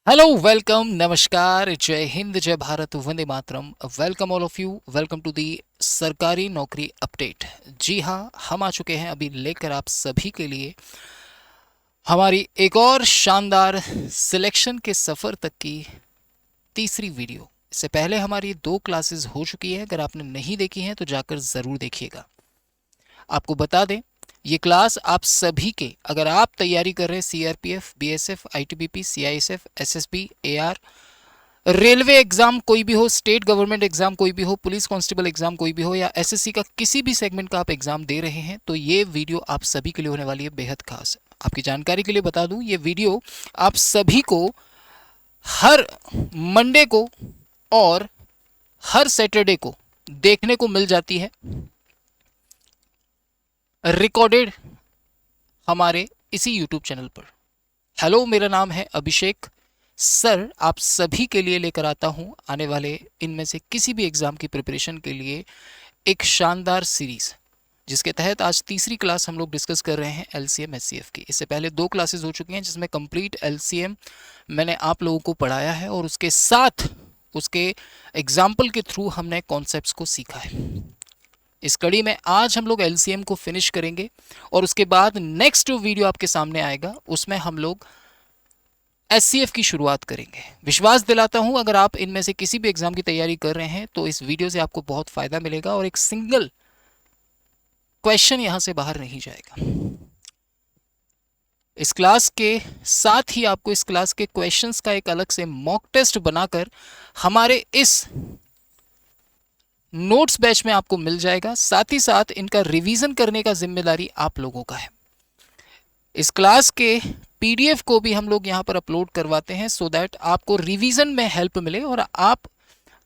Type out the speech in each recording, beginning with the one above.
Hello, welcome, नमस्कार, जय हिंद, जय Bharat, Vande Mataram. Welcome all of you, welcome to the सरकारी नौकरी अपडेट। जी हाँ, हम आ चुके हैं अभी लेकर आप सभी के लिए हमारी एक और शानदार सिलेक्शन के सफ़र तक की तीसरी वीडियो। इससे पहले हमारी 2 क्लासेस हो चुकी है, अगर आपने नहीं देखी हैं तो जाकर ज़रूर देखिएगा। आपको बता दें, ये क्लास आप सभी के, अगर आप तैयारी कर रहे हैं CRPF, BSF, ITBP, CISF, SSB, AR, railway exam कोई भी हो, स्टेट गवर्नमेंट एग्जाम कोई भी हो, पुलिस कांस्टेबल एग्जाम कोई भी हो, या एसएससी का किसी भी सेगमेंट का आप एग्जाम दे रहे हैं, तो ये वीडियो आप सभी के लिए होने वाली है बेहद खास। आपकी जानकारी के लिए बता दूं, ये वीडियो आप सभी को हर मंडे को और हर सैटरडे को देखने को मिल जाती है, रिकॉर्डेड, हमारे इसी यूट्यूब चैनल पर। हेलो, मेरा नाम है अभिषेक सर। आप सभी के लिए लेकर आता हूं आने वाले इनमें से किसी भी एग्जाम की प्रिपरेशन के लिए एक शानदार सीरीज, जिसके तहत आज तीसरी क्लास हम लोग डिस्कस कर रहे हैं एलसीएम एचसीएफ की। इससे पहले 2 क्लासेस हो चुकी हैं जिसमें कंप्लीट एलसीएम मैंने आप लोगों को पढ़ाया है, और उसके साथ उसके एग्जाम्पल के थ्रू हमने कॉन्सेप्ट्स को सीखा है। इस कड़ी में आज हम लोग एलसीएम को फिनिश करेंगे, और उसके बाद नेक्स्ट जो वीडियो आपके सामने आएगा उसमें हम लोग एससीएफ की शुरुआत करेंगे। विश्वास दिलाता हूं, अगर आप इनमें से किसी भी एग्जाम की तैयारी कर रहे हैं तो इस वीडियो से आपको बहुत फायदा मिलेगा, और एक सिंगल क्वेश्चन यहां से बाहर नहीं जाएगा। इस क्लास के साथ ही आपको इस क्लास के क्वेश्चंस का एक अलग से मॉक टेस्ट बनाकर हमारे इस नोट्स बैच में आपको मिल जाएगा। साथ ही साथ इनका रिवीजन करने का जिम्मेदारी आप लोगों का है। इस क्लास के पीडीएफ को भी हम लोग यहाँ पर अपलोड करवाते हैं, सो दैट आपको रिवीजन में हेल्प मिले, और आप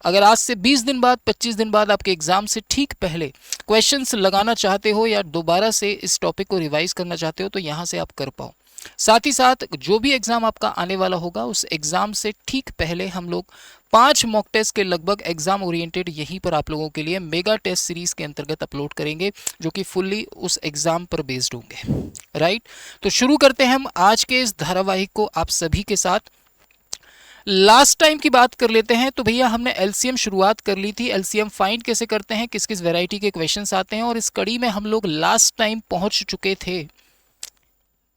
अगर आज से 20 दिन बाद, 25 दिन बाद आपके एग्जाम से ठीक पहले क्वेश्चंस लगाना चाहते हो या दोबारा से इस टॉपिक को रिवाइज करना चाहते हो तो यहाँ से आप कर पाओ। साथ ही साथ जो भी एग्जाम आपका आने वाला होगा उस एग्जाम से ठीक पहले हम लोग 5 मॉक टेस्ट के लगभग एग्जाम ओरिएंटेड यहीं पर आप लोगों के लिए मेगा टेस्ट सीरीज के अंतर्गत अपलोड करेंगे, जो कि फुल्ली उस एग्जाम पर बेस्ड होंगे। राइट, तो शुरू करते हैं हम आज के इस धारावाहिक को आप सभी के साथ। लास्ट टाइम की बात कर लेते हैं, तो भैया हमने एलसीएम शुरुआत कर ली थी। एलसीएम फाइंड कैसे करते हैं, किस किस वैरायटी के क्वेश्चंस आते हैं, और इस कड़ी में हम लोग लास्ट टाइम पहुंच चुके थे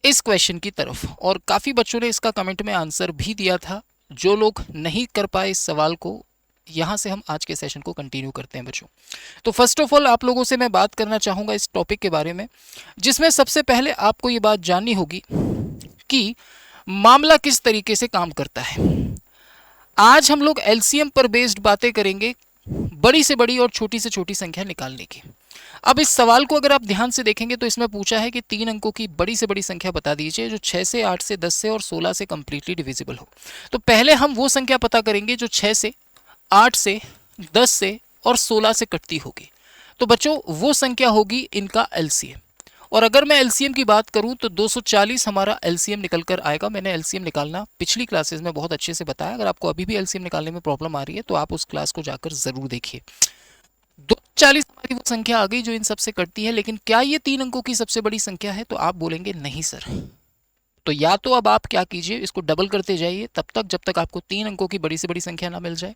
इस क्वेश्चन की तरफ, और काफ़ी बच्चों ने इसका कमेंट में आंसर भी दिया था। जो लोग नहीं कर पाए इस सवाल को, यहाँ से हम आज के सेशन को कंटिन्यू करते हैं बच्चों। तो फर्स्ट ऑफ ऑल आप लोगों से मैं बात करना चाहूँगा इस टॉपिक के बारे में, जिसमें सबसे पहले आपको ये बात जाननी होगी कि मामला किस तरीके से काम करता है। आज हम लोग एलसीएम पर बेस्ड बातें करेंगे, बड़ी से बड़ी और छोटी से छोटी संख्या निकालने की। अब इस सवाल को अगर आप ध्यान से देखेंगे तो इसमें पूछा है कि 3 अंकों की बड़ी से बड़ी संख्या बता दीजिए जो 6 से, 8 से, 10 से और 16 से कंप्लीटली डिविजिबल हो। तो पहले हम वो संख्या पता करेंगे जो 6 से, 8 से, 10 से और 16 से कटती होगी। तो बच्चों वो संख्या होगी इनका एलसीएम। और अगर मैं एलसीएम की बात करूं तो 240 हमारा एलसीएम निकल कर आएगा। मैंने एलसीएम निकालना पिछली क्लासेस में बहुत अच्छे से बताया। अगर आपको अभी भी एलसीएम निकालने में प्रॉब्लम आ रही है तो आप उस क्लास को जाकर जरूर देखिए। 240 हमारी वो संख्या आ गई जो इन सबसे कटती है, लेकिन क्या ये 3 अंकों की सबसे बड़ी संख्या है? तो आप बोलेंगे नहीं सर। तो या तो अब आप क्या कीजिए, इसको डबल करते जाइए तब तक जब तक आपको 3 अंकों की बड़ी से बड़ी संख्या ना मिल जाए।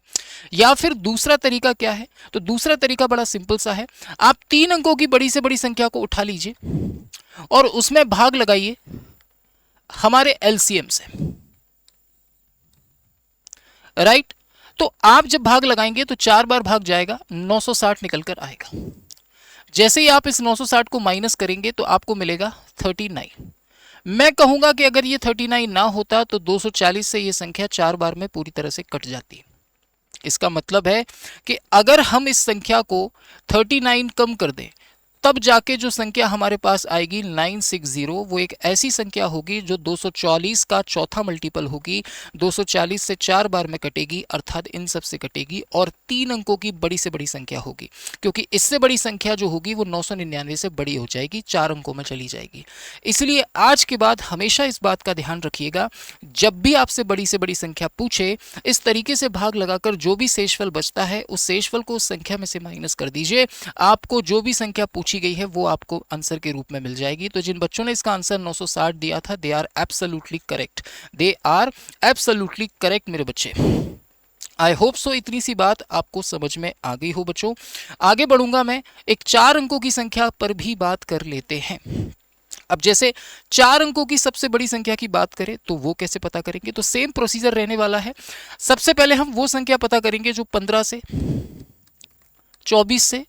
या फिर दूसरा तरीका क्या है? तो दूसरा तरीका बड़ा सिंपल सा है। आप 3 अंकों की बड़ी से बड़ी संख्या को उठा लीजिए और उसमें भाग लगाइए हमारे एलसीएम से। राइट, तो आप जब भाग लगाएंगे तो 4 बार भाग जाएगा, 960 निकल कर आएगा। जैसे ही आप इस 960 को माइनस करेंगे तो आपको मिलेगा 39। मैं कहूंगा कि अगर ये 39 ना होता तो 240 से ये संख्या 4 बार में पूरी तरह से कट जाती। इसका मतलब है कि अगर हम इस संख्या को 39 कम कर दें तब जाके जो संख्या हमारे पास आएगी 960, वो एक ऐसी संख्या होगी जो 240 का चौथा मल्टीपल होगी। 240 से 4 बार में कटेगी, अर्थात इन सब से कटेगी, और 3 अंकों की बड़ी से बड़ी संख्या होगी, क्योंकि इससे बड़ी संख्या जो होगी वो 999 से बड़ी हो जाएगी, 4 अंकों में चली जाएगी। इसलिए आज के बाद हमेशा इस बात का ध्यान रखिएगा, जब भी आपसे बड़ी से बड़ी संख्या पूछे, इस तरीके से भाग लगाकर जो भी शेषफल बचता है उस शेषफल को उस संख्या में से माइनस कर दीजिए। आपको जो भी संख्या पूछी पूछी गई है वो आपको आंसर के रूप में मिल जाएगी। तो जिन बच्चों ने इसका आंसर 960 दिया था, they are absolutely correct, they are absolutely correct मेरे बच्चे। आई होप सो इतनी सी बात आपको समझ में आ गई हो बच्चों। आगे बढ़ूंगा मैं, एक 4 अंकों की संख्या पर भी बात कर लेते हैं। अब जैसे 4 अंकों की सबसे बड़ी संख्या की बात करें तो वो कैसे पता करेंगे, तो सेम प्रोसीजर रहने वाला है। सबसे पहले हम वो संख्या पता करेंगे जो 15 से, 24 से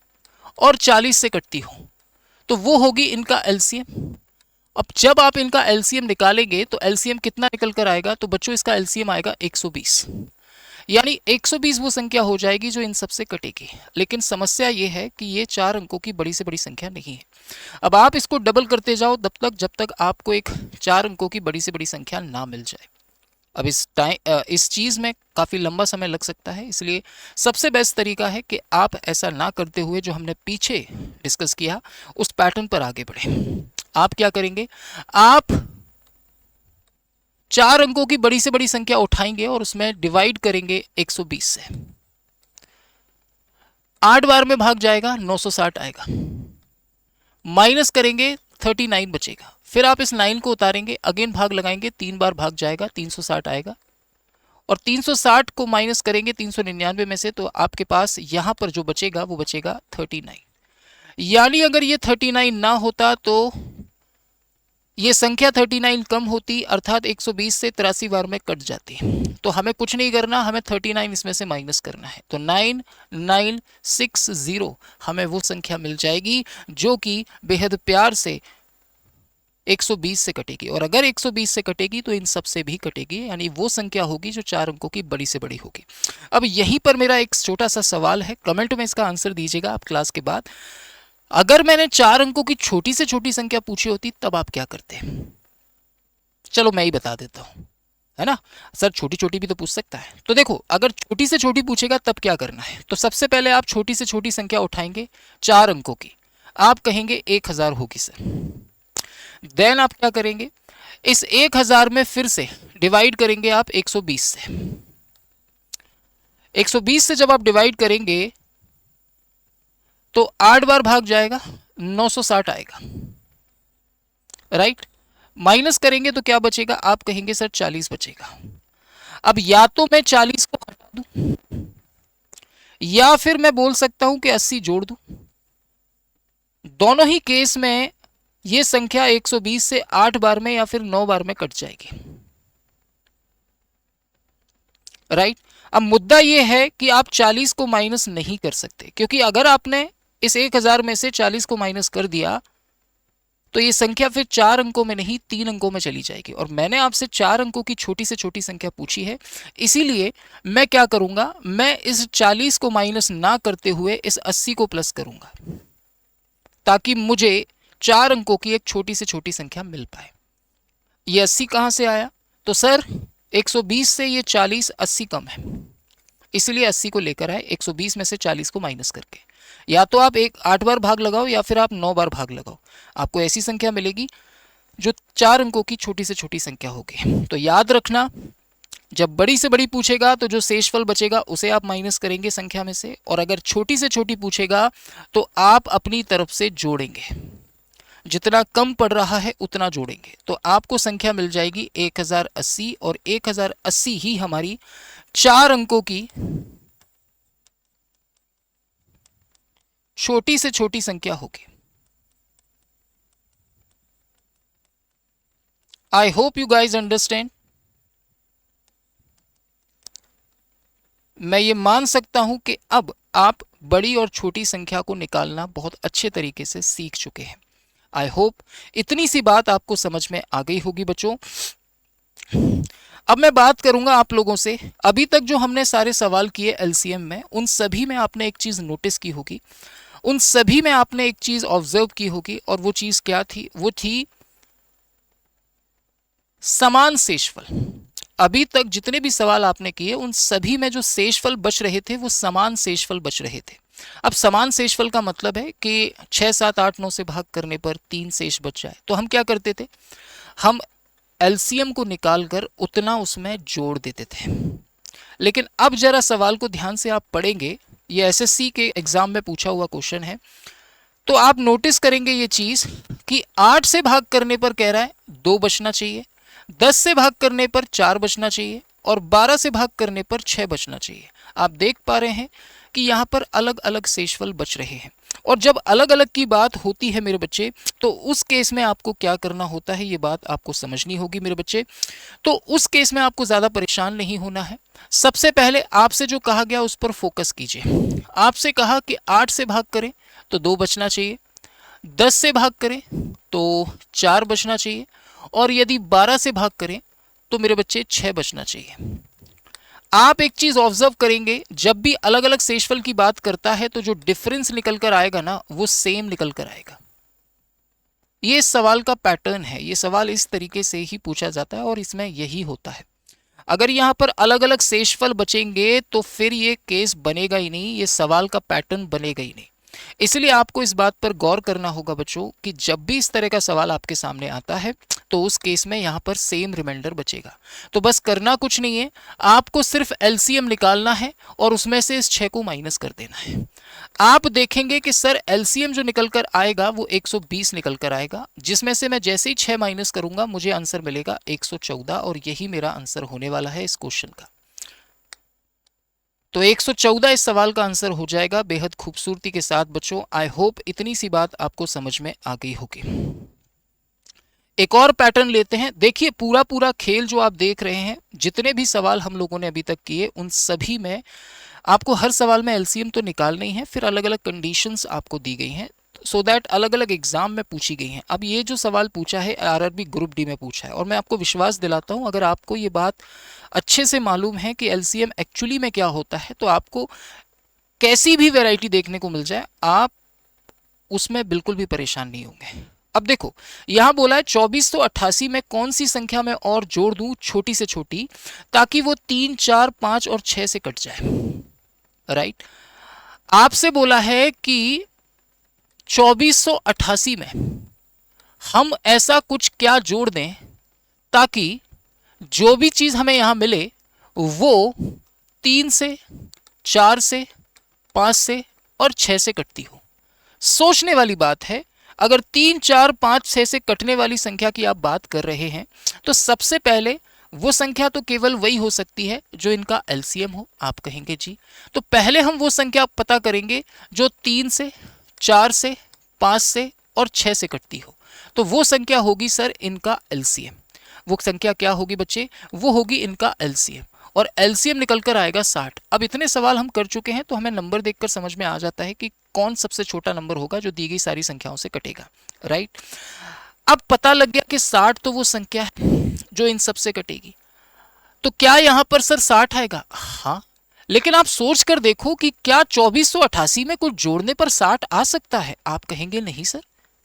और 40 से कटती हो, तो वो होगी इनका एलसीएम। अब जब आप इनका एलसीएम निकालेंगे तो एलसीएम कितना निकल कर आएगा, तो बच्चों इसका एलसीएम आएगा 120, यानी 120 वो संख्या हो जाएगी जो इन सबसे कटेगी। लेकिन समस्या ये है कि ये 4 अंकों की बड़ी से बड़ी संख्या नहीं है। अब आप इसको डबल करते जाओ तब तक जब तक आपको एक 4 अंकों की बड़ी से बड़ी संख्या ना मिल जाए। अब इस चीज़ में काफ़ी लंबा समय लग सकता है, इसलिए सबसे बेस्ट तरीका है कि आप ऐसा ना करते हुए जो हमने पीछे डिस्कस किया उस पैटर्न पर आगे बढ़े। आप क्या करेंगे, आप 4 अंकों की बड़ी से बड़ी संख्या उठाएंगे और उसमें डिवाइड करेंगे 120 से। 8 बार में भाग जाएगा, 960 आएगा, माइनस करेंगे 39 बचेगा। फिर आप इस 9 को उतारेंगे, अगेन भाग लगाएंगे, 3 बार भाग जाएगा, 360 आएगा, और 360 को माइनस करेंगे 399 में से, तो आपके पास यहां पर जो बचेगा वो बचेगा 39। यानी अगर ये 39 ना होता तो ये संख्या 39 कम होती, अर्थात 120 से 83 बार में कट जाती। तो हमें कुछ नहीं करना, हमें 39 इसमें से माइनस करना है। तो 9960 हमें वो संख्या मिल जाएगी जो कि बेहद प्यार से 120 से कटेगी, और अगर 120 से कटेगी तो इन सब से भी कटेगी, यानी वो संख्या होगी जो 4 अंकों की बड़ी से बड़ी होगी। अब यहीं पर मेरा एक छोटा सा सवाल है, कमेंट में इसका आंसर दीजिएगा आप क्लास के बाद। अगर मैंने 4 अंकों की छोटी से छोटी संख्या पूछी होती तब आप क्या करते? चलो मैं ही बता देता हूं, है ना। सर छोटी छोटी भी तो पूछ सकता है। तो देखो, अगर छोटी से छोटी पूछेगा तब क्या करना है, तो सबसे पहले आप छोटी से छोटी संख्या उठाएंगे 4 अंकों की, आप कहेंगे 1000 होगी सर। देन आप क्या करेंगे, इस 1000 में फिर से डिवाइड करेंगे आप 120 से। 120 से जब आप डिवाइड करेंगे तो 8 बार भाग जाएगा, 960 आएगा, राइट। माइनस करेंगे तो क्या बचेगा, आप कहेंगे सर 40 बचेगा। अब या तो मैं 40 को हटा दूं या फिर मैं बोल सकता हूं कि 80 जोड़ दूं। दोनों ही केस में ये संख्या 120 से 8 बार में या फिर 9 बार में कट जाएगी, राइट। अब मुद्दा यह है कि आप 40 को माइनस नहीं कर सकते, क्योंकि अगर आपने इस 1000 में से 40 को माइनस कर दिया तो ये संख्या फिर 4 अंकों में नहीं 3 अंकों में चली जाएगी, और मैंने आपसे 4 अंकों की छोटी से छोटी संख्या पूछी है। इसीलिए मैं क्या करूंगा, मैं इस 40 को माइनस ना करते हुए इस 80 को प्लस करूंगा, ताकि मुझे 4 अंकों की एक छोटी से छोटी संख्या मिल पाए। ये 80 कहां से आया, तो सर 120 से ये 40 80 कम है, इसलिए 80 को लेकर आए 120 में से 40 को माइनस करके। या तो आप 8 बार भाग लगाओ या फिर आप 9 बार भाग लगाओ, आपको ऐसी संख्या मिलेगी जो 4 अंकों की छोटी से छोटी संख्या होगी। तो याद रखना, जब बड़ी से बड़ी पूछेगा तो जो शेषफल बचेगा उसे आप माइनस करेंगे संख्या में से, और अगर छोटी से छोटी पूछेगा तो आप अपनी तरफ से जोड़ेंगे, जितना कम पड़ रहा है उतना जोड़ेंगे, तो आपको संख्या मिल जाएगी 1080, और 1080 ही हमारी 4 अंकों की छोटी से छोटी संख्या होगी। I hope you guys understand. मैं ये मान सकता हूं कि अब आप बड़ी और छोटी संख्या को निकालना बहुत अच्छे तरीके से सीख चुके हैं। आई होप इतनी सी बात आपको समझ में आ गई होगी बच्चों। अब मैं बात करूंगा आप लोगों से, अभी तक जो हमने सारे सवाल किए एलसीएम में, उन सभी में आपने एक चीज नोटिस की होगी, उन सभी में आपने एक चीज ऑब्जर्व की होगी, और वो चीज क्या थी, वो थी समान शेषफल। अभी तक जितने भी सवाल आपने किए उन सभी में जो शेषफल बच रहे थे वो समान शेषफल बच रहे थे। अब समान शेषफल का मतलब है कि 6 7 8 9 से भाग करने पर 3 शेष बच जाए, तो हम क्या करते थे, हम एलसीएम को निकालकर उतना उसमें जोड़ देते थे। लेकिन अब जरा सवाल को ध्यान से आप पढ़ेंगे, ये एसएससी के एग्जाम में पूछा हुआ क्वेश्चन है। तो आप नोटिस करेंगे ये चीज कि 8 से भाग करने पर कह रहा है 2 बचना चाहिए, 10 से भाग करने पर 4 बचना चाहिए और 12 से भाग करने पर 6 बचना चाहिए। आप देख पा रहे हैं कि यहाँ पर अलग अलग शेषफल बच रहे हैं। और जब अलग अलग की बात होती है मेरे बच्चे, तो उस केस में आपको क्या करना होता है, ये बात आपको समझनी होगी मेरे बच्चे। तो उस केस में आपको ज़्यादा परेशान नहीं होना है। सबसे पहले आपसे जो कहा गया उस पर फोकस कीजिए। आपसे कहा कि 8 से भाग करें तो 2 बचना चाहिए, 10 से भाग करें तो 4 बचना चाहिए और यदि 12 से भाग करें तो मेरे बच्चे 6 बचना चाहिए। आप एक चीज ऑब्जर्व करेंगे, जब भी अलग अलग शेषफल की बात करता है तो जो डिफरेंस निकल कर आएगा ना वो सेम निकल कर आएगा। ये इस सवाल का पैटर्न है, ये सवाल इस तरीके से ही पूछा जाता है और इसमें यही होता है। अगर यहाँ पर अलग अलग शेषफल बचेंगे तो फिर ये केस बनेगा ही नहीं, ये सवाल का पैटर्न बनेगा ही नहीं। इसलिए आपको इस बात पर गौर करना होगा बच्चों कि जब भी इस तरह का सवाल आपके सामने आता है तो उस केस में यहाँ पर सेम रिमाइंडर बचेगा। तो बस करना कुछ नहीं है, आपको सिर्फ एलसीएम निकालना है और उसमें से इस 6 को माइनस कर देना है। आप देखेंगे कि सर एलसीएम जो निकल कर आएगा वो 120 निकल कर आएगा, जिसमें से मैं जैसे ही 6 माइनस करूंगा मुझे आंसर मिलेगा 114 और यही मेरा आंसर होने वाला है इस क्वेश्चन का। तो 114 इस सवाल का आंसर हो जाएगा बेहद खूबसूरती के साथ बच्चों। आई होप इतनी सी बात आपको समझ में आ गई होगी। एक और पैटर्न लेते हैं। देखिए पूरा खेल जो आप देख रहे हैं, जितने भी सवाल हम लोगों ने अभी तक किए उन सभी में आपको हर सवाल में एलसीएम तो निकालना ही है, फिर अलग अलग कंडीशंस आपको दी गई हैं सो दैट अलग अलग एग्जाम में पूछी गई हैं। अब ये जो सवाल पूछा है आरआरबी ग्रुप डी में पूछा है और मैं आपको विश्वास दिलाता हूं अगर आपको ये बात अच्छे से मालूम है कि एलसीएम एक्चुअली में क्या होता है तो आपको कैसी भी वैरायटी देखने को मिल जाए आप उसमें बिल्कुल भी परेशान नहीं होंगे। अब देखो यहां बोला है 2488 में कौन सी संख्या में और जोड़ दूं छोटी से छोटी ताकि वो 3, 4, 5 और 6 से कट जाए। राइट, आपसे बोला है कि 2488 में हम ऐसा कुछ क्या जोड़ दें ताकि जो भी चीज हमें यहां मिले वो 3 से, 4 से, 5 से और 6 से कटती हो। सोचने वाली बात है, अगर 3, 4, 5, 6 से कटने वाली संख्या की आप बात कर रहे हैं तो सबसे पहले वो संख्या तो केवल वही हो सकती है जो इनका एलसीएम हो। आप कहेंगे जी, तो पहले हम वो संख्या पता करेंगे जो 3 से, 4 से, 5 से और 6 से कटती हो। तो वो संख्या होगी सर इनका एलसीएम। वो संख्या क्या होगी बच्चे, वो होगी इनका एलसीएम और एलसीएम निकल कर आएगा 60। अब इतने सवाल हम कर चुके हैं तो हमें नंबर देखकर समझ में आ जाता है कि कौन सबसे छोटा नंबर होगा जो दी गई सारी संख्याओं से कटेगा। राइट, अब पता लग गया कि 60 तो वो संख्या है जो इन सबसे कटेगी। तो क्या यहां पर सर 60 आएगा? हाँ, लेकिन आप सोच कर देखो कि क्या 2488 में कुछ जोड़ने पर 60 आ सकता है? आप कहेंगे नहीं सर,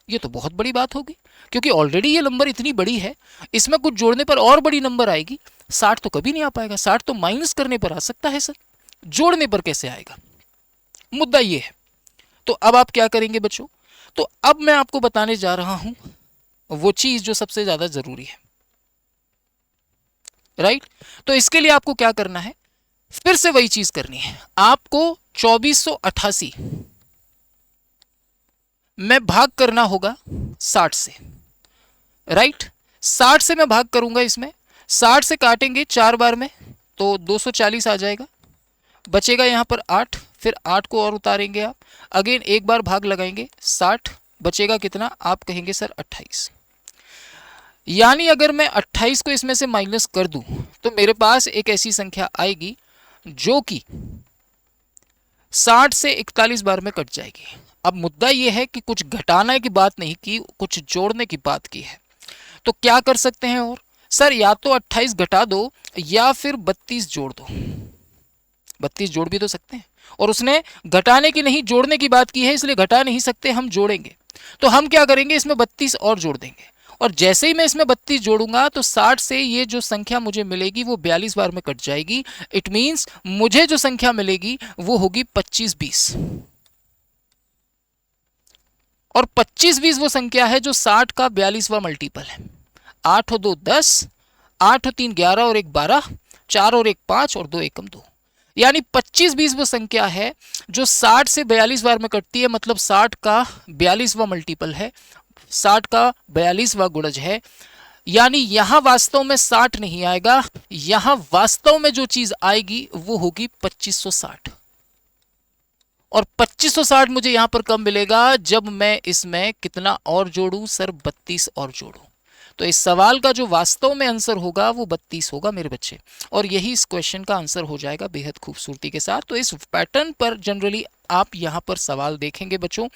ये तो बहुत बड़ी बात होगी क्योंकि ऑलरेडी ये नंबर इतनी बड़ी है, इसमें कुछ जोड़ने पर और बड़ी नंबर आएगी। 60 तो कभी नहीं आ पाएगा, 60 तो माइनस करने पर आ सकता है सर, जोड़ने पर कैसे आएगा? मुद्दा ये है। तो अब आप क्या करेंगे बच्चों? तो अब मैं आपको बताने जा रहा हूं वो चीज जो सबसे ज्यादा जरूरी है। राइट, तो इसके लिए आपको क्या करना है, फिर से वही चीज करनी है। आपको 2488 में भाग करना होगा 60 से। राइट, 60 से मैं भाग करूंगा, इसमें 60 से काटेंगे 4 बार में तो 240 आ जाएगा, बचेगा यहां पर 8, फिर 8 को और उतारेंगे आप, अगेन एक बार भाग लगाएंगे 60, बचेगा कितना? आप कहेंगे सर 28। यानी अगर मैं 28 को इसमें से माइनस कर दूं तो मेरे पास एक ऐसी संख्या आएगी जो कि 60 से 41 बार में कट जाएगी। अब मुद्दा यह है कि कुछ घटाने की बात नहीं की, कुछ जोड़ने की बात की है। तो क्या कर सकते हैं? और सर या तो 28 घटा दो या फिर 32 जोड़ दो। 32 जोड़ भी तो सकते हैं, और उसने घटाने की नहीं जोड़ने की बात की है इसलिए घटा नहीं सकते, हम जोड़ेंगे। तो हम क्या करेंगे, इसमें 32 और जोड़ देंगे और जैसे ही मैं इसमें 32 जोड़ूंगा तो 60 से ये जो संख्या मुझे मिलेगी वो 42 बार में कट जाएगी। इट मींस मुझे जो संख्या मिलेगी वो होगी 2520 और 2520 वो संख्या है जो 60 का 42वां मल्टीपल है। 8 और 2 10, 8 और 3 11 और 1 12, 4 और 1 5 और 2 एकम 2। यानी 25-20 वो संख्या है जो 60 से 42 बार में कटती है, मतलब 60 का 42वां मल्टीपल है, 60 का 42वां गुणज है। यानी यहां वास्तव में 60 नहीं आएगा, यहां वास्तव में जो चीज आएगी वो होगी 2560। और 2560 मुझे यहां पर कब मिलेगा? जब मैं इसमें कितना और जोड़ूं सर? 32 और जोड़ूं। तो इस सवाल का जो वास्तव में आंसर होगा वो 32 होगा मेरे बच्चे, और यही इस क्वेश्चन का आंसर हो जाएगा बेहद खूबसूरती के साथ। तो इस पैटर्न पर जनरली आप यहां पर सवाल देखेंगे बच्चों।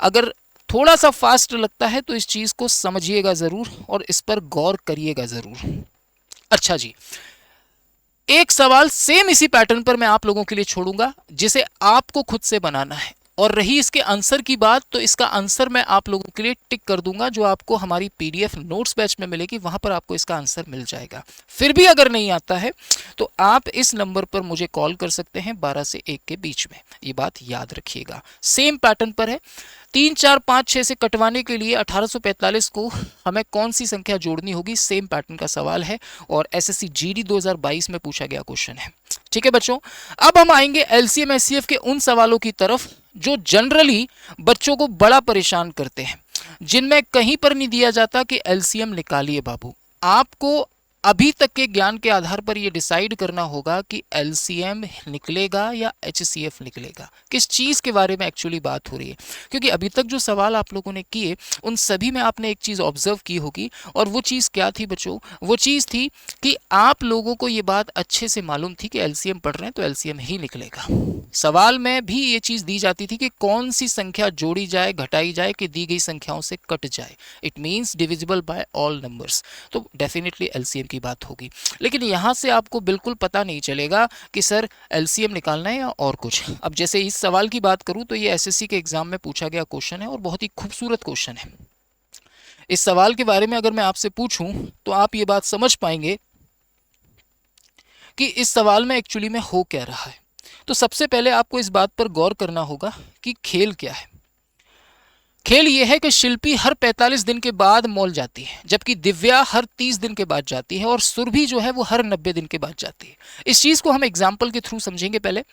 अगर थोड़ा सा फास्ट लगता है तो इस चीज को समझिएगा जरूर और इस पर गौर करिएगा जरूर। अच्छा जी, एक सवाल सेम इसी पैटर्न पर मैं आप लोगों के लिए छोड़ूंगा जिसे आपको खुद से बनाना है। और रही इसके आंसर की बात, तो इसका आंसर मैं आप लोगों के लिए टिक कर दूंगा, जो आपको हमारी पीडीएफ नोट्स बैच में मिलेगी, वहां पर आपको इसका आंसर मिल जाएगा। फिर भी अगर नहीं आता है तो आप इस नंबर पर मुझे कॉल कर सकते हैं 12 से 1 के बीच में। ये बात याद रखिएगा, सेम पैटर्न पर है। 3, 4, 5, 6 से कटवाने के लिए 1845 को हमें कौन सी संख्या जोड़नी होगी? सेम पैटर्न का सवाल है और एसएससी जीडी 2022 में पूछा गया क्वेश्चन है। ठीक है बच्चों, अब हम आएंगे एलसीएम एचसीएफ के उन सवालों की तरफ जो जनरली बच्चों को बड़ा परेशान करते हैं, जिनमें कहीं पर नहीं दिया जाता कि एलसीएम निकालिए बाबू। आपको अभी तक के ज्ञान के आधार पर यह डिसाइड करना होगा कि एलसीएम निकलेगा या एचसीएफ निकलेगा, किस चीज के बारे में एक्चुअली बात हो रही है। क्योंकि अभी तक जो सवाल आप लोगों ने किए उन सभी में आपने एक चीज ऑब्जर्व की होगी, और वो चीज क्या थी बच्चों? वो चीज थी कि आप लोगों को ये बात अच्छे से मालूम थी कि एलसीएम पढ़ रहे हैं तो एलसीएम ही निकलेगा। सवाल में भी ये चीज दी जाती थी कि कौन सी संख्या जोड़ी जाए, घटाई जाए कि दी गई संख्याओं से कट जाए। It means divisible by all numbers, तो डेफिनेटली एलसीएम की बात होगी। लेकिन यहां से आपको बिल्कुल पता नहीं चलेगा कि सर एलसीएम निकालना है या और कुछ। अब जैसे इस सवाल की बात करूं तो ये एसएससी के एग्जाम में पूछा गया क्वेश्चन है और बहुत ही खूबसूरत क्वेश्चन है। इस सवाल के बारे में अगर मैं आपसे पूछूं तो आप ये बात समझ पाएंगे कि इस सवाल में एक्चुअली में हो क्या रहा है। तो सबसे पहले आपको इस बात पर गौर करना होगा कि खेल क्या है। खेल यह है कि शिल्पी हर 45 दिन के बाद मॉल जाती है, जबकि दिव्या हर 30 दिन के बाद जाती है, और सुरभि जो है वो हर 90 दिन के बाद जाती है। इस चीज को हम एग्जाम्पल के थ्रू समझेंगे। पहले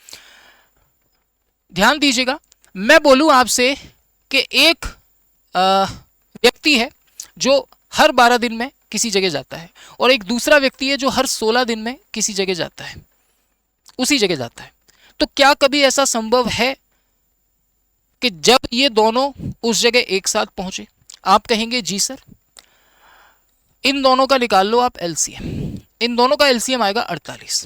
ध्यान दीजिएगा, मैं बोलूं आपसे कि एक व्यक्ति है जो हर 12 दिन में किसी जगह जाता है, और एक दूसरा व्यक्ति है जो हर 16 दिन में किसी जगह जाता है, उसी जगह जाता है। तो क्या कभी ऐसा संभव है कि जब ये दोनों उस जगह एक साथ पहुंचे? आप कहेंगे जी सर। इन दोनों का निकाल लो आप एलसीएम, इन दोनों का एलसीएम आएगा 48।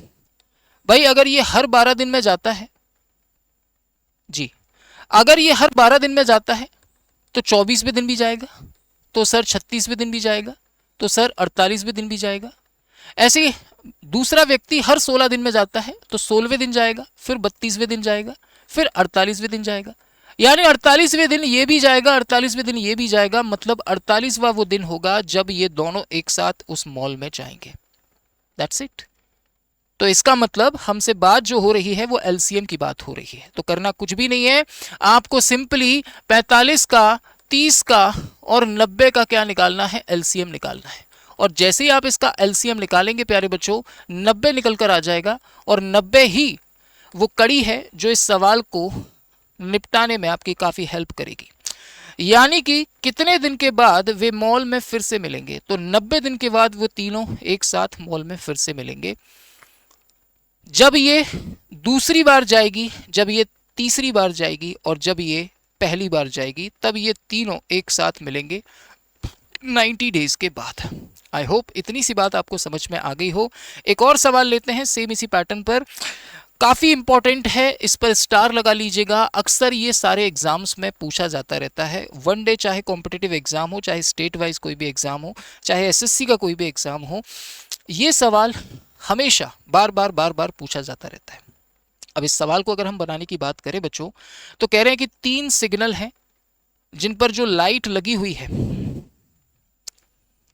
भाई अगर ये हर 12 दिन में जाता है जी, अगर ये हर 12 दिन में जाता है तो 24वें दिन भी जाएगा, तो सर 36वें दिन भी जाएगा, तो सर 48वें दिन भी जाएगा। ऐसे दूसरा व्यक्ति हर 16 दिन में जाता है तो 16वें दिन जाएगा, फिर 32वें दिन जाएगा, फिर 48वें दिन जाएगा। यानी 48वें दिन ये भी जाएगा, 48वें दिन ये भी जाएगा, मतलब 48वां वो दिन होगा जब ये दोनों एक साथ उस मॉल में जाएंगे। That's it. तो इसका मतलब हमसे बात जो हो रही है वो एलसीएम की बात हो रही है। तो करना कुछ भी नहीं है, आपको सिंपली 45 का, 30 का और 90 का क्या निकालना है? एलसीएम निकालना है। और जैसे ही आप इसका एलसीएम निकालेंगे प्यारे बच्चों, 90 निकल कर आ जाएगा, और 90 ही वो कड़ी है जो इस सवाल को निपटाने में आपकी काफी हेल्प करेगी। यानी कि कितने दिन के बाद वे मॉल में फिर से मिलेंगे? तो 90 दिन के बाद वो तीनों एक साथ मॉल में फिर से मिलेंगे। जब ये दूसरी बार जाएगी, जब ये तीसरी बार जाएगी, और जब ये पहली बार जाएगी, तब ये तीनों एक साथ मिलेंगे 90 डेज के बाद। आई होप इतनी सी बात आपको समझ में आ गई हो। एक और सवाल लेते हैं सेम इसी पैटर्न पर, काफ़ी इंपॉर्टेंट है, इस पर स्टार लगा लीजिएगा। अक्सर ये सारे एग्जाम्स में पूछा जाता रहता है, वन डे चाहे कॉम्पिटिटिव एग्जाम हो, चाहे स्टेट वाइज कोई भी एग्जाम हो, चाहे एसएससी का कोई भी एग्जाम हो, ये सवाल हमेशा बार बार पूछा जाता रहता है। अब इस सवाल को अगर हम बनाने की बात करें बच्चों, तो कह रहे हैं कि 3 सिग्नल हैं जिन पर जो लाइट लगी हुई है,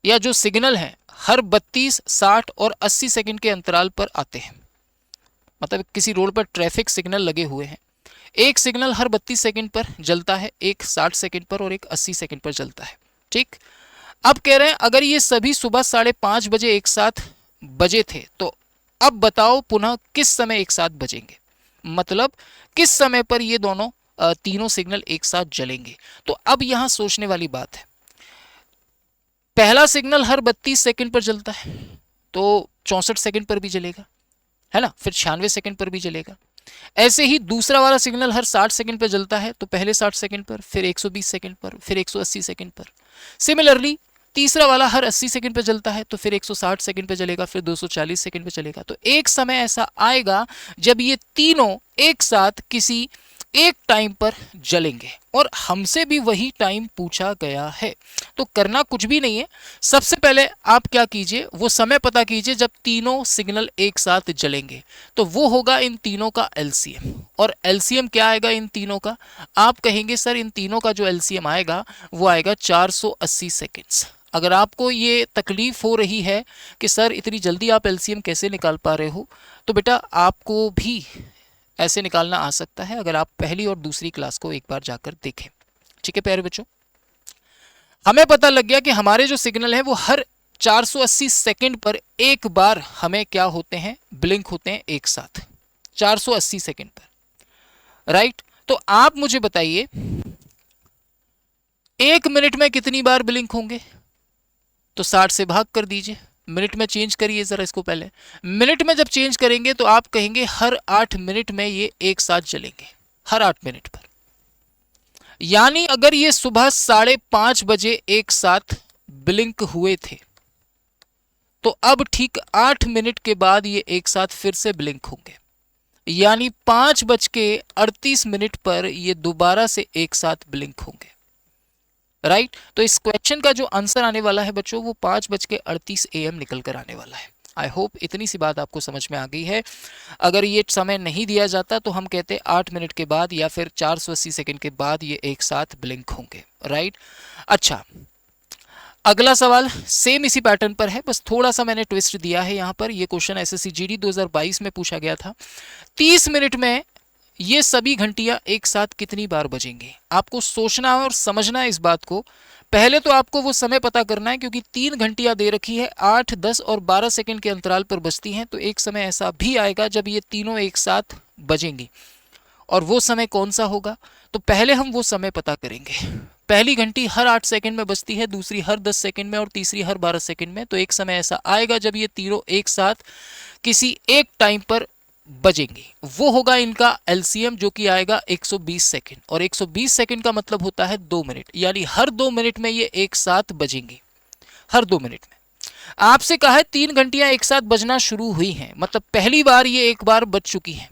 या जो सिग्नल है हर 32, 60 और 80 सेकंड के अंतराल पर आते हैं। मतलब किसी रोड पर ट्रैफिक सिग्नल लगे हुए हैं, एक सिग्नल हर 32 सेकंड पर जलता है, एक 60 सेकंड पर और एक 80 सेकंड पर जलता है। ठीक, अब कह रहे हैं अगर ये सभी सुबह 5:30 बजे एक साथ बजे थे, तो अब बताओ पुनः किस समय एक साथ बजेंगे, मतलब किस समय पर ये दोनों तीनों सिग्नल एक साथ जलेंगे। तो अब यहां सोचने वाली बात है, पहला सिग्नल हर 32 सेकंड पर जलता है तो 64 सेकंड पर भी जलेगा, है ना, फिर 96 सेकंड पर भी जलेगा। ऐसे ही दूसरा वाला सिग्नल हर 60 सेकंड पर जलता है तो पहले 60 सेकंड पर, फिर 120 सेकंड पर, फिर 180 सेकंड पर। सिमिलरली तीसरा वाला हर 80 सेकंड पर जलता है तो फिर 160 सेकंड पर जलेगा, फिर 240 सेकंड पर चलेगा। तो एक समय ऐसा आएगा जब ये तीनों एक साथ किसी एक टाइम पर जलेंगे, और हमसे भी वही टाइम पूछा गया है। तो करना कुछ भी नहीं है, सबसे पहले आप क्या कीजिए, वो समय पता कीजिए जब तीनों सिग्नल एक साथ जलेंगे। तो वो होगा इन तीनों का एलसीएम, और एलसीएम क्या आएगा इन तीनों का, आप कहेंगे सर इन तीनों का जो एलसीएम आएगा वो आएगा 480 सेकेंड्स। अगर आपको ये तकलीफ हो रही है कि सर इतनी जल्दी आप एलसीएम कैसे निकाल पा रहे हो, तो बेटा आपको भी ऐसे निकालना आ सकता है अगर आप पहली और दूसरी क्लास को एक बार जाकर देखें। ठीक है प्यारे बच्चों, हमें पता लग गया कि हमारे जो सिग्नल है वो हर 480 सेकंड पर एक बार हमें क्या होते हैं, ब्लिंक होते हैं एक साथ 480 सेकंड पर, राइट। तो आप मुझे बताइए 1 मिनट में कितनी बार ब्लिंक होंगे, तो 60 से भाग कर दीजिए, मिनट में चेंज करिए जरा इसको। पहले मिनट में जब चेंज करेंगे तो आप कहेंगे हर 8 मिनट में ये एक साथ जलेंगे, हर 8 मिनट पर। यानी अगर ये सुबह 5:30 बजे एक साथ ब्लिंक हुए थे तो अब ठीक 8 मिनट के बाद ये एक साथ फिर से ब्लिंक होंगे, यानी 5:38 पर ये दोबारा से एक साथ ब्लिंक होंगे, राइट। तो इस क्वेश्चन का जो आंसर आने वाला है बच्चों वो 5:38 AM निकल कर आने वाला है। आई होप इतनी सी बात आपको समझ में आ गई है। अगर ये समय नहीं दिया जाता तो हम कहते 8 मिनट के बाद या फिर 480 सेकंड के बाद ये एक साथ ब्लिंक होंगे, राइट। अच्छा, अगला सवाल सेम इसी पैटर्न पर है, बस थोड़ा सा मैंने ट्विस्ट दिया है यहाँ पर। ये क्वेश्चन एसएससी जीडी 2022 में पूछा गया था। 30 मिनट में ये सभी घंटियां एक साथ कितनी बार बजेंगी, आपको सोचना है और समझना है इस बात को। पहले तो आपको वो समय पता करना है, क्योंकि 3 घंटियां दे रखी है, 8, 10 और 12 सेकंड के अंतराल पर बजती हैं। तो एक समय ऐसा भी आएगा जब ये तीनों एक साथ बजेंगी, और वो समय कौन सा होगा, तो पहले हम वो समय पता करेंगे। पहली घंटी हर 8 सेकंड में बजती है, दूसरी हर 10 सेकंड में और तीसरी हर 12 सेकंड में। तो एक समय ऐसा आएगा जब ये तीनों एक साथ किसी एक टाइम पर बजेंगी, वो होगा इनका एलसीएम जो कि आएगा 120 सेकंड, और 120 सेकंड का मतलब होता है 2 मिनट, यानी हर 2 मिनट में ये एक साथ बजेंगी, हर 2 मिनट में। आपसे कहा है 3 घंटियां एक साथ बजना शुरू हुई हैं, मतलब पहली बार ये एक बार बज चुकी हैं।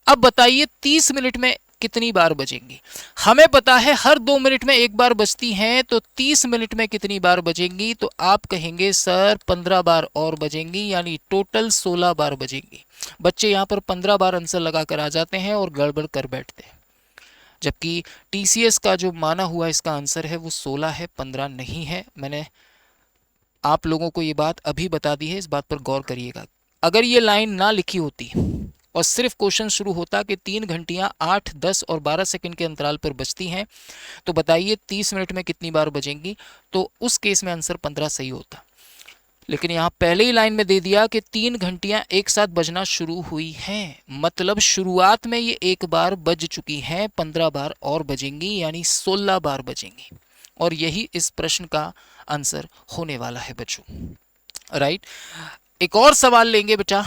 अब बताइए 30 मिनट में कितनी बार बजेंगी। हमें पता है हर 2 मिनट में एक बार बजती हैं, तो 30 मिनट में कितनी बार बजेंगी, तो आप कहेंगे सर 15 बार और बजेंगी, यानी टोटल 16 बार बजेंगी। बच्चे यहाँ पर 15 बार आंसर लगाकर आ जाते हैं और गड़बड़ कर बैठते हैं, जबकि टीसीएस का जो माना हुआ इसका आंसर है वो 16 है, 15 नहीं है। मैंने आप लोगों को ये बात अभी बता दी है, इस बात पर गौर करिएगा। अगर ये लाइन ना लिखी होती और सिर्फ क्वेश्चन शुरू होता कि 3 घंटियां 8, 10 और 12 सेकंड के अंतराल पर बजती हैं, तो बताइए 30 मिनट में कितनी बार बजेंगी, तो उस केस में आंसर 15 सही होता। लेकिन यहाँ पहले ही लाइन में दे दिया कि 3 घंटियां एक साथ बजना शुरू हुई हैं, मतलब शुरुआत में ये एक बार बज चुकी हैं, 15 बार और बजेंगी, यानी 16 बार बजेंगी। और यही इस प्रश्न का आंसर होने वाला है बच्चों, राइट। एक और सवाल लेंगे बेटा,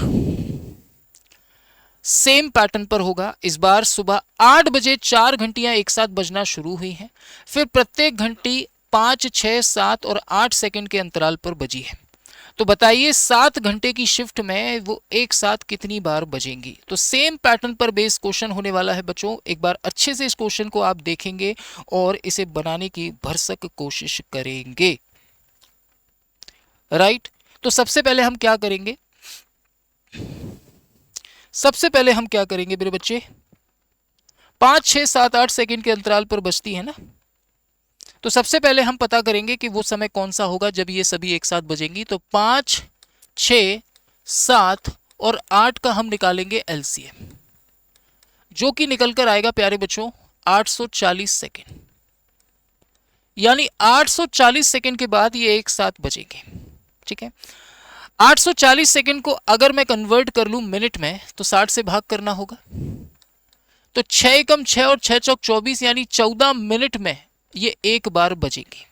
सेम पैटर्न पर होगा। इस बार सुबह 8 बजे 4 घंटियां एक साथ बजना शुरू हुई हैं, फिर प्रत्येक घंटी 5, 6, 7 और 8 सेकंड के अंतराल पर बजी है। तो बताइए 7 घंटे की शिफ्ट में वो एक साथ कितनी बार बजेंगी। तो सेम पैटर्न पर बेस क्वेश्चन होने वाला है बच्चों। एक बार अच्छे से इस क्वेश्चन को आप देखेंगे और इसे बनाने की भरसक कोशिश करेंगे, राइट। तो सबसे पहले हम क्या करेंगे, सबसे पहले हम क्या करेंगे मेरे बच्चे, 5, 6, 7, 8 सेकंड के अंतराल पर बजती है ना, तो सबसे पहले हम पता करेंगे कि वो समय कौन सा होगा जब ये सभी एक साथ बजेंगी। तो 5, 6, 7 और 8 का हम निकालेंगे एलसीएम, जो कि निकल कर आएगा प्यारे बच्चों 840 सेकेंड, यानी 840 सेकेंड के बाद ये एक साथ बजेंगे, ठीक है। 840 सेकंड को अगर मैं कन्वर्ट कर लूं मिनट में तो 60 से भाग करना होगा। तो 6 एकम 6 और 6 चौक 24 यानी 14 मिनट में ये एक बार बजेंगी।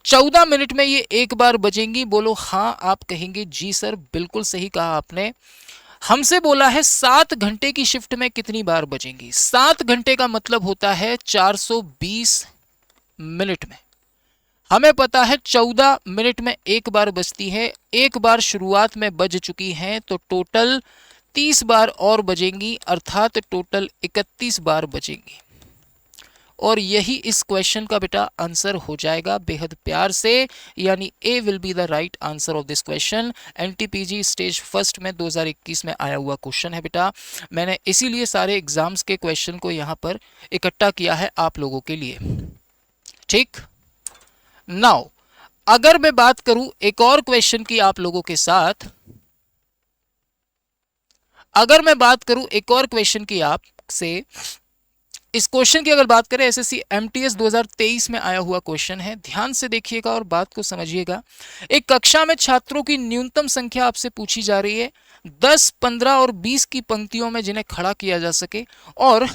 14 मिनट में ये एक बार बजेंगी। बोलो हाँ, आप कहेंगे जी सर बिल्कुल सही कहा आपने। हमसे बोला है 7 घंटे की शिफ्ट में कितनी बार बजेंगी। 7 घंटे का मतलब होता है 420 मिनट में। हमें पता है 14 मिनट में एक बार बजती है। एक बार शुरुआत में बज चुकी हैं तो टोटल 30 बार और बजेंगी, अर्थात टोटल 31 बार बजेंगी। और यही इस क्वेश्चन का बेटा आंसर हो जाएगा बेहद प्यार से, यानी A will be the right answer of this question. NTPC stage first में 2021 में आया हुआ क्वेश्चन है बेटा। मैंने इसीलिए सारे एग्जाम्स के क्वेश्चन को यहाँ पर इकट्ठा किया है आप लोगों के लिए। ठीक, नाउ अगर मैं बात करूं एक और क्वेश्चन की आप लोगों के साथ, अगर मैं बात करूं एक और क्वेश्चन की आपसे, इस क्वेश्चन की अगर बात करें एसएससी एमटीएस 2023 में आया हुआ क्वेश्चन है। ध्यान से देखिएगा और बात को समझिएगा। एक कक्षा में छात्रों की न्यूनतम संख्या आपसे पूछी जा रही है 10, 15 और 20 की पंक्तियों में जिन्हें खड़ा किया जा सके और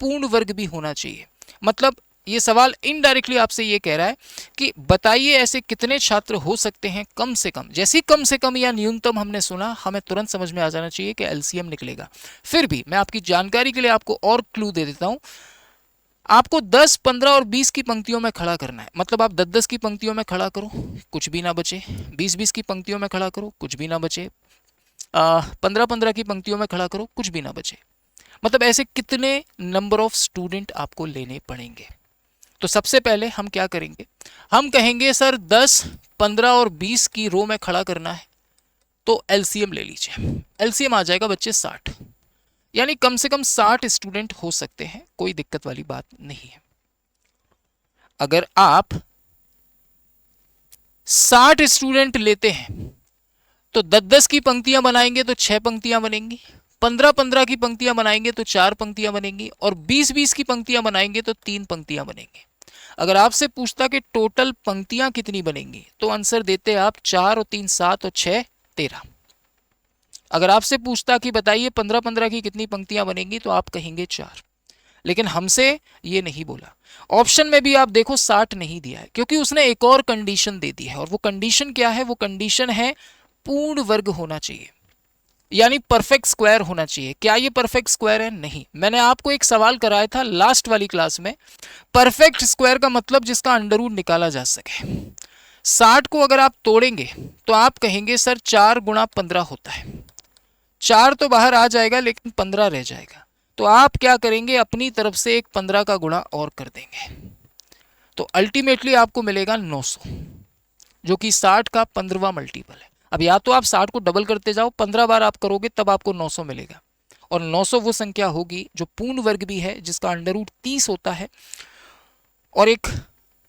पूर्ण वर्ग भी होना चाहिए। मतलब ये सवाल इनडायरेक्टली आपसे ये कह रहा है कि बताइए ऐसे कितने छात्र हो सकते हैं कम से कम। जैसे कम से कम या न्यूनतम हमने सुना, हमें तुरंत समझ में आ जाना चाहिए कि एलसीएम निकलेगा। फिर भी मैं आपकी जानकारी के लिए आपको और क्लू दे देता हूं। आपको 10, 15 और 20 की पंक्तियों में खड़ा करना है। मतलब आप 10-10 की पंक्तियों में खड़ा करो, कुछ भी ना बचे। 20-20 की पंक्तियों में खड़ा करो, कुछ भी ना बचे। 15-15 की पंक्तियों में खड़ा करो, कुछ भी ना बचे। मतलब ऐसे कितने नंबर ऑफ स्टूडेंट आपको लेने पड़ेंगे। तो सबसे पहले हम क्या करेंगे, हम कहेंगे सर 10, 15 और 20 की रो में खड़ा करना है, तो एलसीएम ले लीजिए। एलसीएम आ जाएगा बच्चे 60, यानी कम से कम 60 स्टूडेंट हो सकते हैं, कोई दिक्कत वाली बात नहीं है। अगर आप 60 स्टूडेंट लेते हैं तो 10-10 की पंक्तियां बनाएंगे तो 6 पंक्तियां बनेंगी, 15-15 की पंक्तियां बनाएंगे तो 4 पंक्तियां बनेंगी, और 20-20 की पंक्तियां बनाएंगे तो 3 पंक्तियां बनेंगी। अगर आपसे पूछता कि टोटल पंक्तियां कितनी बनेंगी तो आंसर देते आप 4 और 3 7 और 6 13। अगर आपसे पूछता कि बताइए 15-15 की कितनी पंक्तियां बनेंगी तो आप कहेंगे 4। लेकिन हमसे ये नहीं बोला। ऑप्शन में भी आप देखो 60 नहीं दिया है, क्योंकि उसने एक और कंडीशन दे दी है। और वो कंडीशन क्या है, वो कंडीशन है पूर्ण वर्ग होना चाहिए, यानी परफेक्ट स्क्वायर होना चाहिए। क्या ये परफेक्ट स्क्वायर है? नहीं। मैंने आपको एक सवाल कराया था लास्ट वाली क्लास में, परफेक्ट स्क्वायर का मतलब जिसका अंडर रूट निकाला जा सके। 60 को अगर आप तोड़ेंगे तो आप कहेंगे सर 4 गुणा 15 होता है। 4 तो बाहर आ जाएगा लेकिन 15 रह जाएगा। तो आप क्या करेंगे, अपनी तरफ से एक 15 का गुणा और कर देंगे, तो अल्टीमेटली आपको मिलेगा 900, जो कि 60 का 15वां मल्टीपल है। अब या तो आप 60 को डबल करते जाओ, 15 बार आप करोगे तब आपको 900 मिलेगा। और 900 वो संख्या होगी जो पूर्ण वर्ग भी है, जिसका अंडर रूट 30 होता है, और एक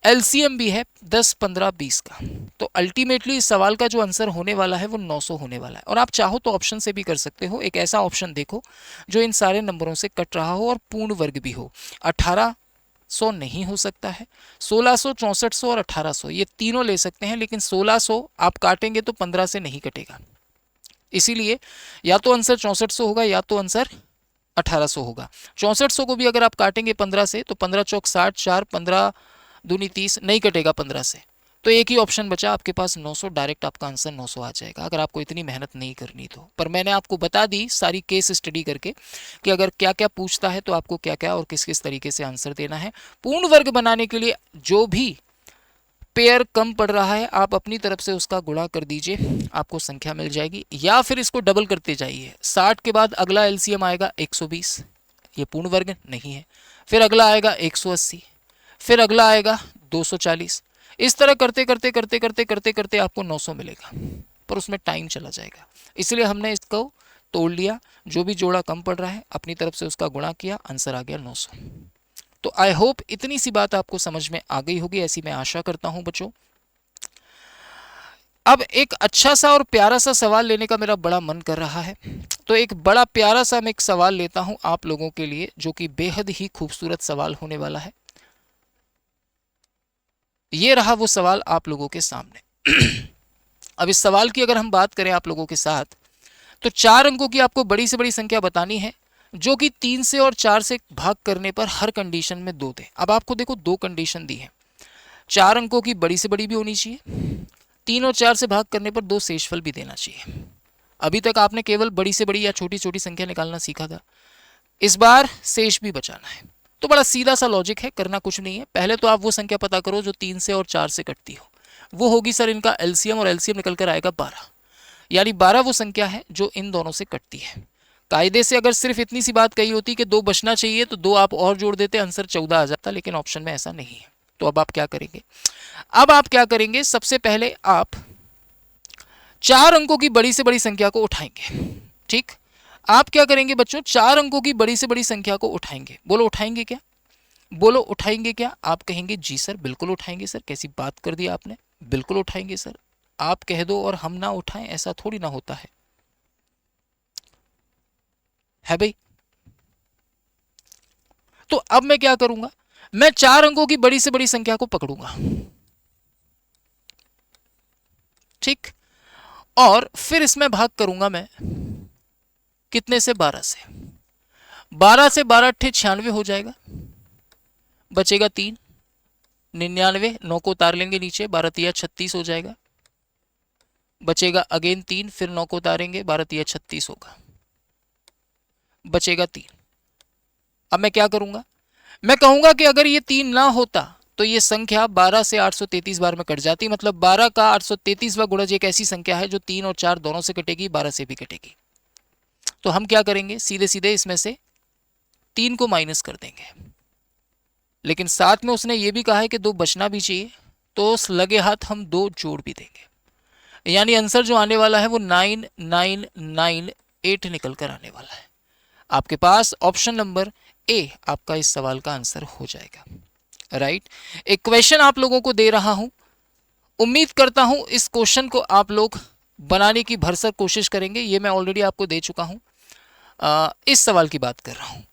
एलसीएम भी है 10, 15, 20 का। तो अल्टीमेटली इस सवाल का जो आंसर होने वाला है वो 900 होने वाला है। और आप चाहो तो ऑप्शन से भी कर सकते हो। एक ऐसा ऑप्शन देखो जो इन सारे नंबरों से कट रहा हो और पूर्ण वर्ग भी हो। 1800 नहीं हो सकता है, 1600, 6400 और 1800 ये तीनों ले सकते हैं, लेकिन 1600 आप काटेंगे तो 15 से नहीं कटेगा। इसीलिए या तो आंसर 6400 होगा या तो आंसर 1800 होगा। 6400 को भी अगर आप काटेंगे 15 से तो 15 चौक 60, 4 15 दूनी 30, नहीं कटेगा 15 से। तो एक ही ऑप्शन बचा आपके पास 900, डायरेक्ट आपका आंसर 900 आ जाएगा, अगर आपको इतनी मेहनत नहीं करनी तो। पर मैंने आपको बता दी सारी केस स्टडी करके कि अगर क्या क्या पूछता है तो आपको क्या क्या और किस किस तरीके से आंसर देना है। पूर्ण वर्ग बनाने के लिए जो भी पेयर कम पड़ रहा है आप अपनी तरफ से उसका गुणा कर दीजिए, आपको संख्या मिल जाएगी। या फिर इसको डबल करते जाइए। 60 के बाद अगला एलसीएम आएगा 120, ये पूर्ण वर्ग नहीं है। फिर अगला आएगा 180, फिर अगला आएगा 240। इस तरह करते करते करते करते करते करते आपको 900 मिलेगा, पर उसमें टाइम चला जाएगा। इसलिए हमने इसको तोड़ लिया, जो भी जोड़ा कम पड़ रहा है अपनी तरफ से उसका गुणा किया, आंसर आ गया 900। तो आई होप इतनी सी बात आपको समझ में आ गई होगी, ऐसी मैं आशा करता हूं बच्चों। अब एक अच्छा सा और प्यारा सा सवाल लेने का मेरा बड़ा मन कर रहा है, तो एक बड़ा प्यारा सा मैं एक सवाल लेता हूं आप लोगों के लिए, जो कि बेहद ही खूबसूरत सवाल होने वाला है। ये रहा वो सवाल आप लोगों के सामने। अब इस सवाल की अगर हम बात करें आप लोगों के साथ, तो 4 अंकों की आपको बड़ी से बड़ी संख्या बतानी है जो कि 3 से और 4 से भाग करने पर हर कंडीशन में 2 दे। अब आपको देखो 2 कंडीशन दी है, 4 अंकों की बड़ी से बड़ी भी होनी चाहिए, 3 और 4 से भाग करने पर 2 शेषफल भी देना चाहिए। अभी तक आपने केवल बड़ी से बड़ी या छोटी छोटी संख्या निकालना सीखा था, इस बार शेष भी बचाना है। तो बड़ा सीधा सा लॉजिक है, करना कुछ नहीं है। पहले तो आप वो संख्या पता करो जो 3 से और 4 से कटती हो, वो होगी सर इनका एलसीएम, और एलसीएम निकल कर आएगा 12, यानी 12 वो संख्या है जो इन दोनों से कटती है। कायदे से अगर सिर्फ इतनी सी बात कही होती कि 2 बचना चाहिए तो 2 आप और जोड़ देते, आंसर 14 आ जाता, लेकिन ऑप्शन में ऐसा नहीं है। तो अब आप क्या करेंगे, अब आप क्या करेंगे, सबसे पहले आप 4 अंकों की बड़ी से बड़ी संख्या को उठाएंगे। ठीक, आप क्या करेंगे बच्चों, 4 अंकों की बड़ी से बड़ी संख्या को उठाएंगे। बोलो उठाएंगे क्या, बोलो उठाएंगे क्या। आप कहेंगे जी सर बिल्कुल उठाएंगे सर, कैसी बात कर दी आपने, बिल्कुल उठाएंगे सर। आप कह दो और हम ना उठाएं, ऐसा थोड़ी ना होता है भाई। तो अब मैं क्या करूंगा, मैं 4 अंकों की बड़ी से बड़ी संख्या को पकड़ूंगा, ठीक, और फिर इसमें भाग करूंगा मैं कितने से, 12 से। 12 से 12 अट्ठे 96 हो जाएगा, बचेगा 3, 99, 9 को उतार लेंगे नीचे, 12 तिया 36 हो जाएगा, बचेगा अगेन 3, फिर 9 को उतारेंगे, 12 तिया 36 होगा, बचेगा 3। अब मैं क्या करूंगा, मैं कहूंगा कि अगर ये 3 ना होता तो ये संख्या 12 से 833 बार में कट जाती, मतलब 12 का 833वां गुणज एक ऐसी संख्या है जो 3 और 4 दोनों से कटेगी, 12 से भी कटेगी। तो हम क्या करेंगे, सीधे सीधे इसमें से 3 को माइनस कर देंगे, लेकिन साथ में उसने ये भी कहा है कि 2 बचना भी चाहिए, तो उस लगे हाथ हम 2 जोड़ भी देंगे, यानी आंसर जो आने वाला है वो 9998 निकल कर आने वाला है। आपके पास ऑप्शन नंबर ए आपका इस सवाल का आंसर हो जाएगा, राइट। एक क्वेश्चन आप लोगों को दे रहा हूं, उम्मीद करता हूं इस क्वेश्चन को आप लोग बनाने की भरसक कोशिश करेंगे। ये मैं ऑलरेडी आपको दे चुका हूं, इस सवाल की बात कर रहा हूं।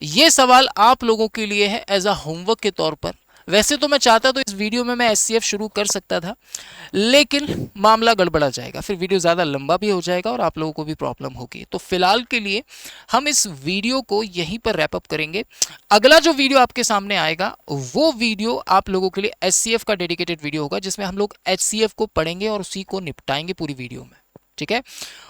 ये सवाल आप लोगों के लिए है एज अ होमवर्क के तौर पर। वैसे तो मैं चाहता तो इस वीडियो में मैं एचसीएफ शुरू कर सकता था, लेकिन मामला गड़बड़ा जाएगा, फिर वीडियो ज़्यादा लंबा भी हो जाएगा और आप लोगों को भी प्रॉब्लम होगी। तो फिलहाल के लिए हम इस वीडियो को यहीं पर रैप अप करेंगे। अगला जो वीडियो आपके सामने आएगा वो वीडियो आप लोगों के लिए एचसीएफ का डेडिकेटेड वीडियो होगा, जिसमें हम लोग एचसीएफ को पढ़ेंगे और उसी को निपटाएंगे पूरी वीडियो में, ठीक है।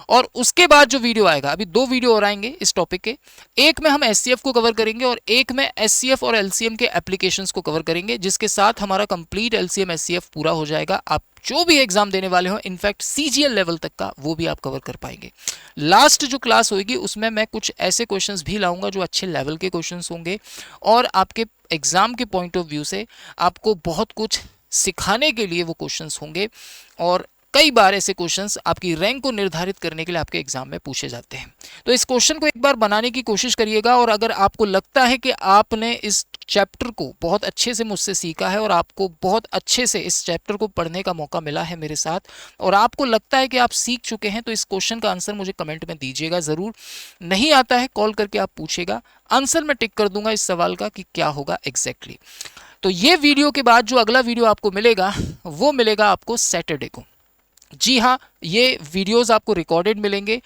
और उसके बाद जो वीडियो आएगा, अभी 2 वीडियो और आएंगे इस टॉपिक के, एक में हम एचसीएफ को कवर करेंगे और एक में एचसीएफ और एलसीएम के एप्लीकेशंस को कवर करेंगे, जिसके साथ हमारा कंप्लीट एलसीएम एचसीएफ पूरा हो जाएगा। आप जो भी एग्जाम देने वाले हो, इनफैक्ट सीजीएल लेवल तक का, वो भी आप कवर कर पाएंगे। लास्ट जो क्लास होगी उसमें मैं कुछ ऐसे क्वेश्चंस भी लाऊंगा जो अच्छे लेवल के क्वेश्चंस होंगे और आपके एग्जाम के पॉइंट ऑफ व्यू से आपको बहुत कुछ सिखाने के लिए वो क्वेश्चंस होंगे। और कई बार ऐसे क्वेश्चंस आपकी रैंक को निर्धारित करने के लिए आपके एग्जाम में पूछे जाते हैं। तो इस क्वेश्चन को एक बार बनाने की कोशिश करिएगा, और अगर आपको लगता है कि आपने इस चैप्टर को बहुत अच्छे से मुझसे सीखा है और आपको बहुत अच्छे से इस चैप्टर को पढ़ने का मौका मिला है मेरे साथ, और आपको लगता है कि आप सीख चुके हैं, तो इस क्वेश्चन का आंसर मुझे कमेंट में दीजिएगा ज़रूर। नहीं आता है कॉल करके आप पूछेगा, आंसर मैं टिक कर दूंगा इस सवाल का कि क्या होगा एग्जैक्टली। तो ये वीडियो के बाद जो अगला वीडियो आपको मिलेगा वो मिलेगा आपको सैटरडे को। जी हाँ, ये वीडियोस आपको रिकॉर्डेड मिलेंगे।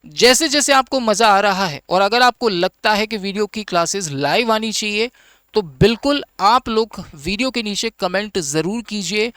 जैसे जैसे आपको मज़ा आ रहा है और अगर आपको लगता है कि वीडियो की क्लासेस लाइव आनी चाहिए, तो बिल्कुल आप लोग वीडियो के नीचे कमेंट ज़रूर कीजिए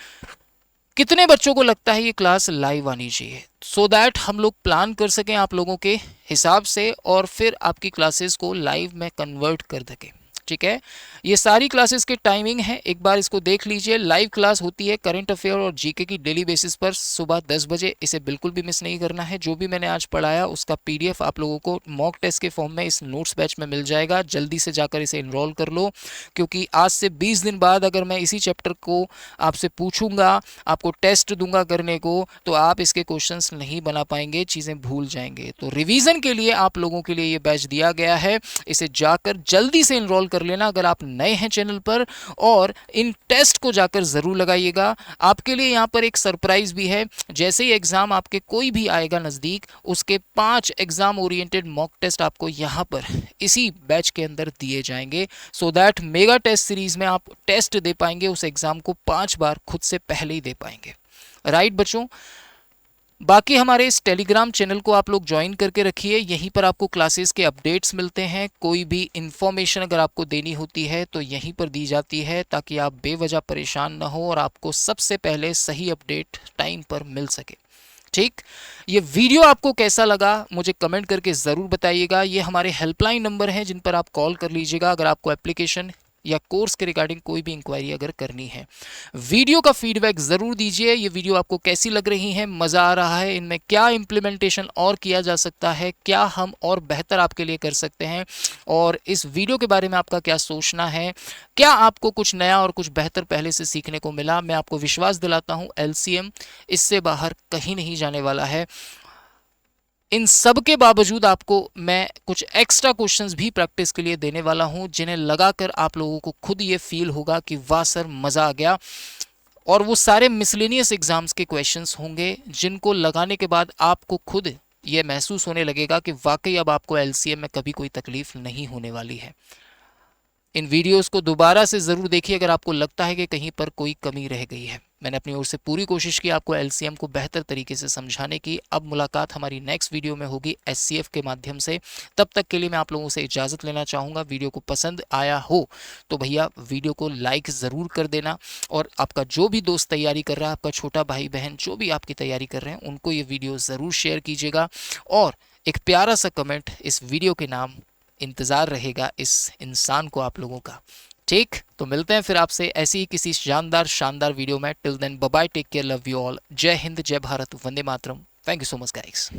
कितने बच्चों को लगता है ये क्लास लाइव आनी चाहिए, सो दैट हम लोग प्लान कर सकें आप लोगों के हिसाब से और फिर आपकी क्लासेस को लाइव में कन्वर्ट कर सकें, ठीक है। ये सारी क्लासेस के टाइमिंग है, एक बार इसको देख लीजिए। लाइव क्लास होती है करंट अफेयर और जीके की डेली बेसिस पर सुबह 10 बजे, इसे बिल्कुल भी मिस नहीं करना है। जो भी मैंने आज पढ़ाया उसका पीडीएफ आप लोगों को मॉक टेस्ट के फॉर्म में इस नोट्स बैच में मिल जाएगा। जल्दी से जाकर इसे इनरोल कर लो, क्योंकि आज से 20 दिन बाद अगर मैं इसी चैप्टर को आपसे पूछूंगा, आपको टेस्ट दूंगा करने को, तो आप इसके क्वेश्चंस नहीं बना पाएंगे, चीज़ें भूल जाएंगे। तो रिवीजन के लिए आप लोगों के लिए ये बैच दिया गया है, इसे जाकर जल्दी से इनरोल कर लेना अगर आप नए हैं चैनल पर, और इन टेस्ट को जाकर ज़रूर लगाइएगा। आपके लिए यहाँ पर एक सरप्राइज भी है, जैसे ही एग्ज़ाम आपके कोई भी आएगा नज़दीक, उसके 5 एग्ज़ाम ओरिएंटेड मॉक टेस्ट आपको यहाँ पर इसी बैच के अंदर दिए जाएंगे, so that mega test series में आप टेस्ट दे पाएंगे, उस एग्ज़ाम को 5 बार खुद से पहले ही दे पाएंगे। राइट बच्चों, बाकी हमारे इस टेलीग्राम चैनल को आप लोग ज्वाइन करके रखिए, यहीं पर आपको क्लासेस के अपडेट्स मिलते हैं। कोई भी इंफॉर्मेशन अगर आपको देनी होती है तो यहीं पर दी जाती है, ताकि आप बेवजह परेशान ना हो और आपको सबसे पहले सही अपडेट टाइम पर मिल सके। ठीक, ये वीडियो आपको कैसा लगा मुझे कमेंट करके ज़रूर बताइएगा। ये हमारे हेल्पलाइन नंबर हैं जिन पर आप कॉल कर लीजिएगा अगर आपको एप्लीकेशन या कोर्स के रिगार्डिंग कोई भी इंक्वायरी अगर करनी है। वीडियो का फीडबैक ज़रूर दीजिए, ये वीडियो आपको कैसी लग रही है, मज़ा आ रहा है, इनमें क्या इम्प्लीमेंटेशन और किया जा सकता है, क्या हम और बेहतर आपके लिए कर सकते हैं, और इस वीडियो के बारे में आपका क्या सोचना है, क्या आपको कुछ नया और कुछ बेहतर पहले से सीखने को मिला। मैं आपको विश्वास दिलाता हूँ LCM इससे बाहर कहीं नहीं जाने वाला है। इन सब के बावजूद आपको मैं कुछ एक्स्ट्रा क्वेश्चंस भी प्रैक्टिस के लिए देने वाला हूं, जिन्हें लगाकर आप लोगों को खुद ये फील होगा कि वाह सर मज़ा आ गया। और वो सारे मिसलेनियस एग्जाम्स के क्वेश्चंस होंगे जिनको लगाने के बाद आपको खुद ये महसूस होने लगेगा कि वाकई अब आपको LCM में कभी कोई तकलीफ नहीं होने वाली है। इन वीडियोस को दोबारा से ज़रूर देखिए अगर आपको लगता है कि कहीं पर कोई कमी रह गई है। मैंने अपनी ओर से पूरी कोशिश की आपको LCM को बेहतर तरीके से समझाने की। अब मुलाकात हमारी नेक्स्ट वीडियो में होगी SCF के माध्यम से। तब तक के लिए मैं आप लोगों से इजाज़त लेना चाहूँगा। वीडियो को पसंद आया हो तो भैया वीडियो को लाइक ज़रूर कर देना, और आपका जो भी दोस्त तैयारी कर रहा है, आपका छोटा भाई बहन जो भी आपकी तैयारी कर रहे हैं, उनको ये वीडियो ज़रूर शेयर कीजिएगा। और एक प्यारा सा कमेंट इस वीडियो के नाम इंतज़ार रहेगा इस इंसान को आप लोगों का। ठीक, तो मिलते हैं फिर आपसे ऐसी ही किसी शानदार वीडियो में। Till then bye bye, take care, love you all. जय हिंद, जय Bharat, Vande Mataram. Thank you so much guys.